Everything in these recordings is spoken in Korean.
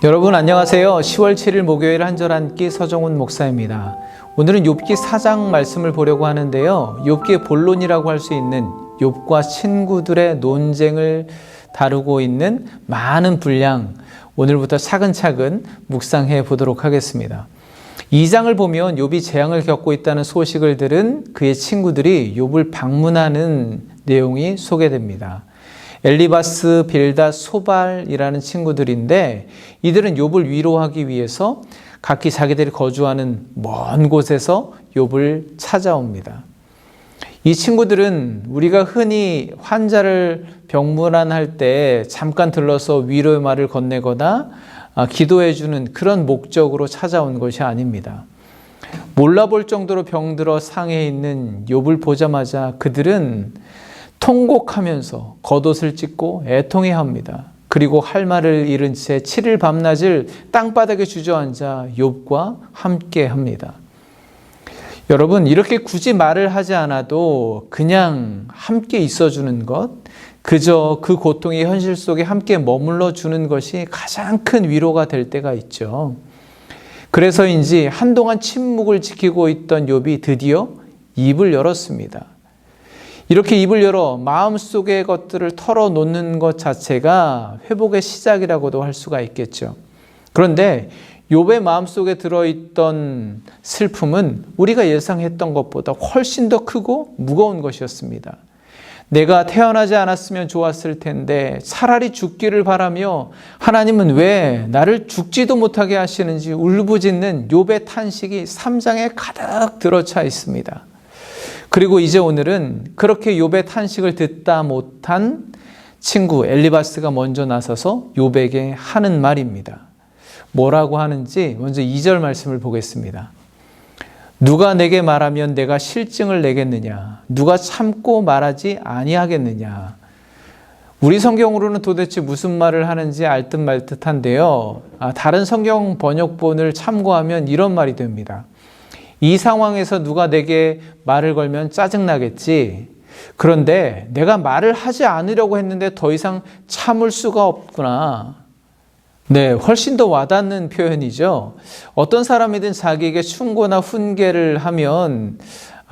여러분 안녕하세요. 10월 7일 목요일 한 절 한 끼 서정훈 목사입니다. 오늘은 욥기 4장 말씀을 보려고 하는데요. 욥기의 본론이라고 할 수 있는 욥과 친구들의 논쟁을 다루고 있는 많은 분량, 오늘부터 차근차근 묵상해 보도록 하겠습니다. 2장을 보면 욥이 재앙을 겪고 있다는 소식을 들은 그의 친구들이 욥을 방문하는 내용이 소개됩니다. 엘리바스, 빌닷, 소발이라는 친구들인데 이들은 욥을 위로하기 위해서 각기 자기들이 거주하는 먼 곳에서 욥을 찾아옵니다. 이 친구들은 우리가 흔히 환자를 병문안할 때 잠깐 들러서 위로의 말을 건네거나 기도해 주는 그런 목적으로 찾아온 것이 아닙니다. 몰라볼 정도로 병들어 상해 있는 욥을 보자마자 그들은 통곡하면서 겉옷을 찢고 애통해합니다. 그리고 할 말을 잃은 채 7일 밤낮을 땅바닥에 주저앉아 욥과 함께합니다. 여러분, 이렇게 굳이 말을 하지 않아도 그냥 함께 있어주는 것, 그저 그 고통의 현실 속에 함께 머물러 주는 것이 가장 큰 위로가 될 때가 있죠. 그래서인지 한동안 침묵을 지키고 있던 욥이 드디어 입을 열었습니다. 이렇게 입을 열어 마음속의 것들을 털어놓는 것 자체가 회복의 시작이라고도 할 수가 있겠죠. 그런데 욥의 마음속에 들어있던 슬픔은 우리가 예상했던 것보다 훨씬 더 크고 무거운 것이었습니다. 내가 태어나지 않았으면 좋았을 텐데 차라리 죽기를 바라며 하나님은 왜 나를 죽지도 못하게 하시는지 울부짖는 욥의 탄식이 3장에 가득 들어차 있습니다. 그리고 이제 오늘은 그렇게 욥의 탄식을 듣다 못한 친구 엘리바스가 먼저 나서서 욥에게 하는 말입니다. 뭐라고 하는지 먼저 2절 말씀을 보겠습니다. 누가 내게 말하면 내가 실증을 내겠느냐? 누가 참고 말하지 아니하겠느냐? 우리 성경으로는 도대체 무슨 말을 하는지 알 듯 말 듯한데요. 다른 성경 번역본을 참고하면 이런 말이 됩니다. 이 상황에서 누가 내게 말을 걸면 짜증나겠지. 그런데 내가 말을 하지 않으려고 했는데 더 이상 참을 수가 없구나. 네, 훨씬 더 와닿는 표현이죠. 어떤 사람이든 자기에게 충고나 훈계를 하면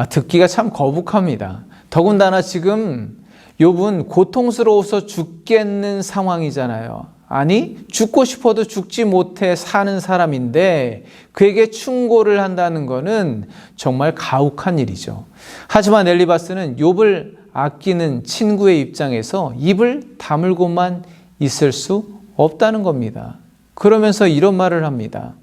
듣기가 참 거북합니다. 더군다나 지금 욥은 고통스러워서 죽겠는 상황이잖아요. 아니, 죽고 싶어도 죽지 못해 사는 사람인데 그에게 충고를 한다는 것은 정말 가혹한 일이죠. 하지만 엘리바스는 욥을 아끼는 친구의 입장에서 입을 다물고만 있을 수 없다는 겁니다. 그러면서 이런 말을 합니다.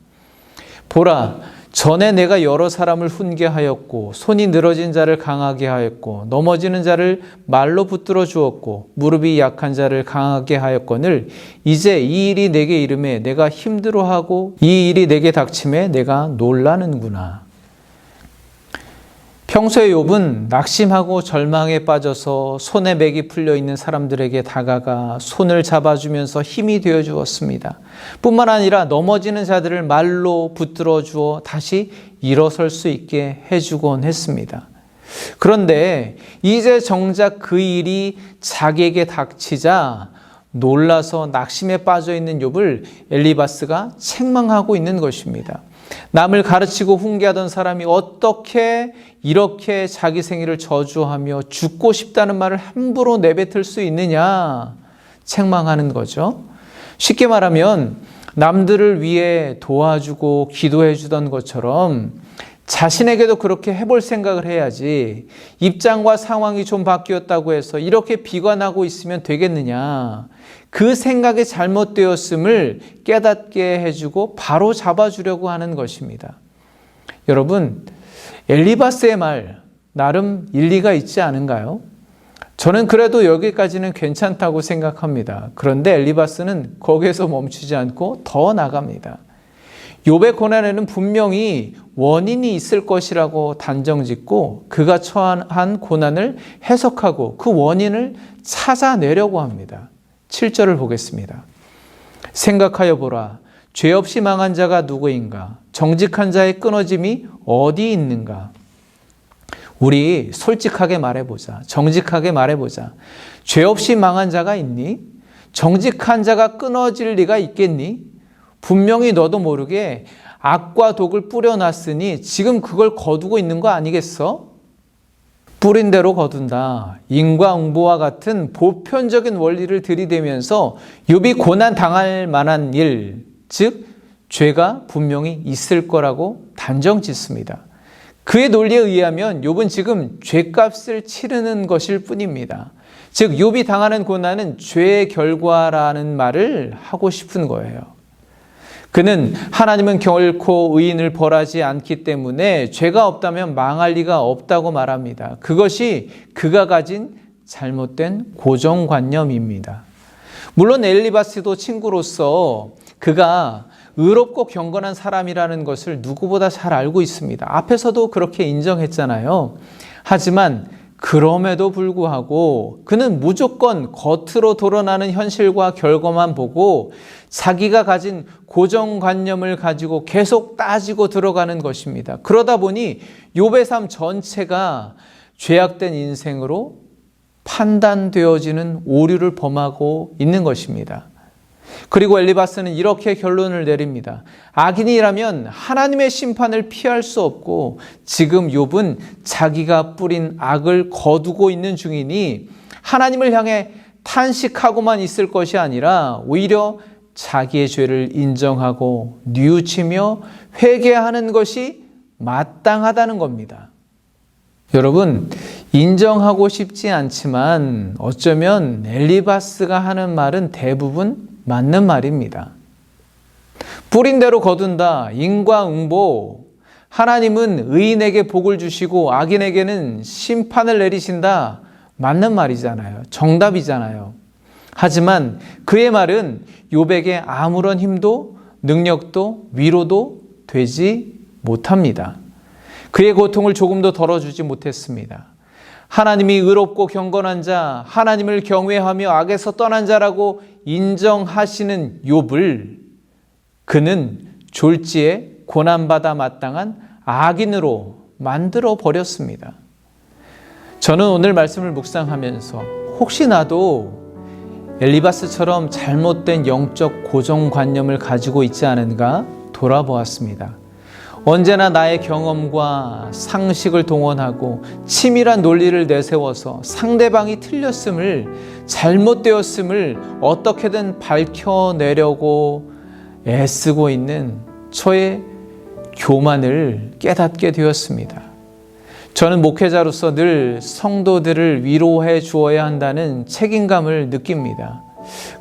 보라, 전에 내가 여러 사람을 훈계하였고 손이 늘어진 자를 강하게 하였고 넘어지는 자를 말로 붙들어 주었고 무릎이 약한 자를 강하게 하였거늘 이제 이 일이 내게 이름에 내가 힘들어하고 이 일이 내게 닥침에 내가 놀라는구나. 평소에 욥은 낙심하고 절망에 빠져서 손에 맥이 풀려 있는 사람들에게 다가가 손을 잡아주면서 힘이 되어 주었습니다. 뿐만 아니라 넘어지는 자들을 말로 붙들어 주어 다시 일어설 수 있게 해주곤 했습니다. 그런데 이제 정작 그 일이 자기에게 닥치자 놀라서 낙심에 빠져 있는 욥을 엘리바스가 책망하고 있는 것입니다. 남을 가르치고 훈계하던 사람이 어떻게 이렇게 자기 생일을 저주하며 죽고 싶다는 말을 함부로 내뱉을 수 있느냐 책망하는 거죠. 쉽게 말하면 남들을 위해 도와주고 기도해 주던 것처럼 자신에게도 그렇게 해볼 생각을 해야지 입장과 상황이 좀 바뀌었다고 해서 이렇게 비관하고 있으면 되겠느냐. 그 생각이 잘못되었음을 깨닫게 해주고 바로 잡아주려고 하는 것입니다. 여러분, 엘리바스의 말 나름 일리가 있지 않은가요? 저는 그래도 여기까지는 괜찮다고 생각합니다. 그런데 엘리바스는 거기에서 멈추지 않고 더 나갑니다. 욥의 고난에는 분명히 원인이 있을 것이라고 단정짓고 그가 처한 고난을 해석하고 그 원인을 찾아내려고 합니다. 7절을 보겠습니다. 생각하여 보라. 죄 없이 망한 자가 누구인가? 정직한 자의 끊어짐이 어디 있는가? 우리 솔직하게 말해보자. 정직하게 말해보자. 죄 없이 망한 자가 있니? 정직한 자가 끊어질 리가 있겠니? 분명히 너도 모르게 악과 독을 뿌려놨으니 지금 그걸 거두고 있는 거 아니겠어? 뿌린 대로 거둔다. 인과응보와 같은 보편적인 원리를 들이대면서 욥이 고난 당할 만한 일, 즉 죄가 분명히 있을 거라고 단정 짓습니다. 그의 논리에 의하면 욥은 지금 죄값을 치르는 것일 뿐입니다. 즉 욥이 당하는 고난은 죄의 결과라는 말을 하고 싶은 거예요. 그는 하나님은 결코 의인을 벌하지 않기 때문에 죄가 없다면 망할 리가 없다고 말합니다. 그것이 그가 가진 잘못된 고정관념입니다. 물론 엘리바스도 친구로서 그가 의롭고 경건한 사람이라는 것을 누구보다 잘 알고 있습니다. 앞에서도 그렇게 인정했잖아요. 하지만 그럼에도 불구하고 그는 무조건 겉으로 드러나는 현실과 결과만 보고 자기가 가진 고정관념을 가지고 계속 따지고 들어가는 것입니다. 그러다 보니 욥의 삶 전체가 죄악된 인생으로 판단되어지는 오류를 범하고 있는 것입니다. 그리고 엘리바스는 이렇게 결론을 내립니다. 악인이라면 하나님의 심판을 피할 수 없고 지금 욥은 자기가 뿌린 악을 거두고 있는 중이니 하나님을 향해 탄식하고만 있을 것이 아니라 오히려 자기의 죄를 인정하고 뉘우치며 회개하는 것이 마땅하다는 겁니다. 여러분, 인정하고 싶지 않지만 어쩌면 엘리바스가 하는 말은 대부분 맞는 말입니다. 뿌린 대로 거둔다. 인과응보. 하나님은 의인에게 복을 주시고 악인에게는 심판을 내리신다. 맞는 말이잖아요. 정답이잖아요. 하지만 그의 말은 욥에게 아무런 힘도 능력도 위로도 되지 못합니다. 그의 고통을 조금도 덜어주지 못했습니다. 하나님이 의롭고 경건한 자, 하나님을 경외하며 악에서 떠난 자라고 인정하시는 욥을 그는 졸지에 고난받아 마땅한 악인으로 만들어 버렸습니다. 저는 오늘 말씀을 묵상하면서 혹시 나도 엘리바스처럼 잘못된 영적 고정관념을 가지고 있지 않은가 돌아보았습니다. 언제나 나의 경험과 상식을 동원하고 치밀한 논리를 내세워서 상대방이 틀렸음을, 잘못되었음을 어떻게든 밝혀내려고 애쓰고 있는 저의 교만을 깨닫게 되었습니다. 저는 목회자로서 늘 성도들을 위로해 주어야 한다는 책임감을 느낍니다.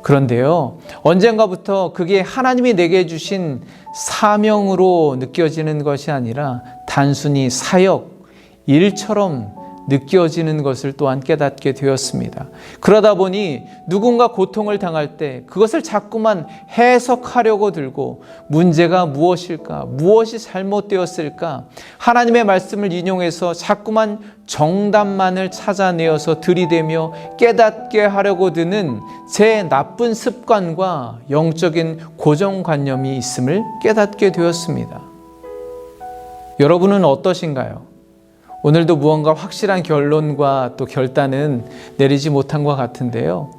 그런데요, 언젠가부터 그게 하나님이 내게 주신 사명으로 느껴지는 것이 아니라 단순히 사역, 일처럼 느껴지는 것을 또한 깨닫게 되었습니다. 그러다 보니 누군가 고통을 당할 때 그것을 자꾸만 해석하려고 들고 문제가 무엇일까? 무엇이 잘못되었을까? 하나님의 말씀을 인용해서 자꾸만 정답만을 찾아내어서 들이대며 깨닫게 하려고 드는 제 나쁜 습관과 영적인 고정관념이 있음을 깨닫게 되었습니다. 여러분은 어떠신가요? 오늘도 무언가 확실한 결론과 또 결단은 내리지 못한 것 같은데요.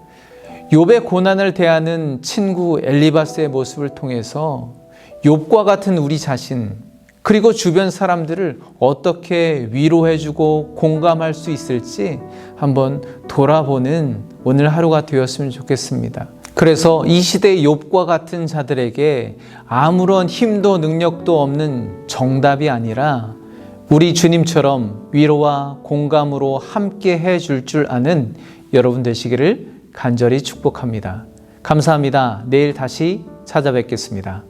욥의 고난을 대하는 친구 엘리바스의 모습을 통해서 욥과 같은 우리 자신 그리고 주변 사람들을 어떻게 위로해주고 공감할 수 있을지 한번 돌아보는 오늘 하루가 되었으면 좋겠습니다. 그래서 이 시대의 욥과 같은 자들에게 아무런 힘도 능력도 없는 정답이 아니라 우리 주님처럼 위로와 공감으로 함께 해줄 줄 아는 여러분 되시기를 간절히 축복합니다. 감사합니다. 내일 다시 찾아뵙겠습니다.